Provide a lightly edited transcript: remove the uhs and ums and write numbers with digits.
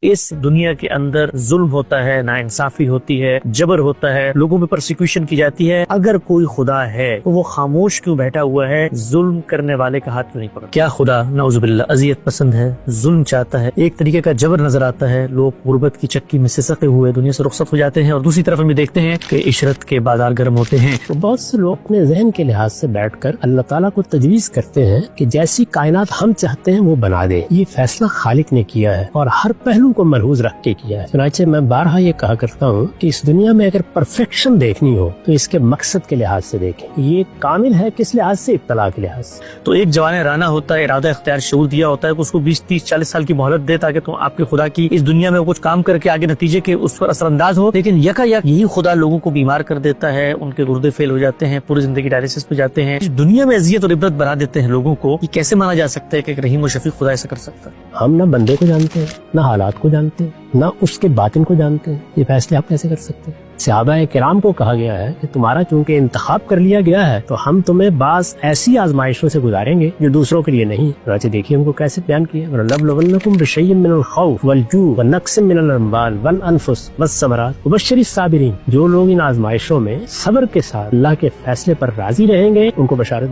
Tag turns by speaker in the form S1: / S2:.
S1: اس دنیا کے اندر ظلم ہوتا ہے، ناانصافی ہوتی ہے، جبر ہوتا ہے، لوگوں پہ پرسیکیوشن کی جاتی ہے، اگر کوئی خدا ہے تو وہ خاموش کیوں بیٹھا ہوا ہے؟ ظلم کرنے والے کا ہاتھ کیوں نہیں پکڑا؟ کیا خدا نعوذ باللہ اذیت پسند ہے، ظلم چاہتا ہے؟ ایک طریقے کا جبر نظر آتا ہے، لوگ غربت کی چکی میں سسکے ہوئے دنیا سے رخصت ہو جاتے ہیں، اور دوسری طرف ہم بھی دیکھتے ہیں کہ عشرت کے بازار گرم ہوتے ہیں۔
S2: تو بہت سے لوگ اپنے ذہن کے لحاظ سے بیٹھ کر اللہ تعالیٰ کو تجویز کرتے ہیں کہ جیسی کائنات ہم چاہتے ہیں وہ بنا دے۔ یہ فیصلہ خالق نے کیا ہے اور ہر پہلو کو ملحوظ رکھ کے کیا ہے۔ چنانچہ میں بارہا یہ کہا کرتا ہوں کہ اس دنیا میں اگر پرفیکشن دیکھنی ہو تو اس کے مقصد کے لحاظ سے دیکھیں، یہ کامل ہے کس لحاظ سے؟ ابتلا کے لحاظ سے۔
S1: تو ایک جوان رانا ہوتا ہے، ارادہ اختیار شعور دیا ہوتا ہے کہ اس کو 20 30 40 سال کی مہلت دے تاکہ تم آپ کے خدا کی اس دنیا میں کچھ کام کر کے آگے نتیجے کے اس پر اثر انداز ہو، لیکن یکا یک یہی خدا لوگوں کو بیمار کر دیتا ہے، ان کے گردے فیل ہو جاتے ہیں، پوری زندگی ڈائلسس پہ جاتے ہیں، اس دنیا میں اذیت اور عبرت بنا دیتے ہیں لوگوں کو۔ یہ کیسے مانا جا سکتا ہے کہ ایک رحیم و شفیق خدا ایسا کر سکتا ہے؟
S2: ہم نہ بندے کو جانتے ہیں، نہ حالات کو جانتے ہیں، نہ اس کے باطن کو جانتے ہیں، یہ فیصلے آپ کیسے کر سکتے ہیں؟ صحابہ کرام کو کہا گیا ہے کہ تمہارا چونکہ انتخاب کر لیا گیا ہے تو ہم تمہیں بعض ایسی آزمائشوں سے گزاریں گے جو دوسروں کے لیے نہیں۔ چنانچہ دیکھیے ہم کو کیسے بیان کیا، وَلَنَبْلُوَنَّكُمْ بِشَيْءٍ مِّنَ الْخَوْفِ وَالْجُوعِ وَنَقْصٍ مِّنَ الْأَمْوَالِ وَالْأَنفُسِ وَالثَّمَرَاتِ وَبَشِّرِ الصَّابِرِينَ۔ جو لوگ ان آزمائشوں میں صبر کے ساتھ اللہ کے فیصلے پر راضی رہیں گے ان کو بشارت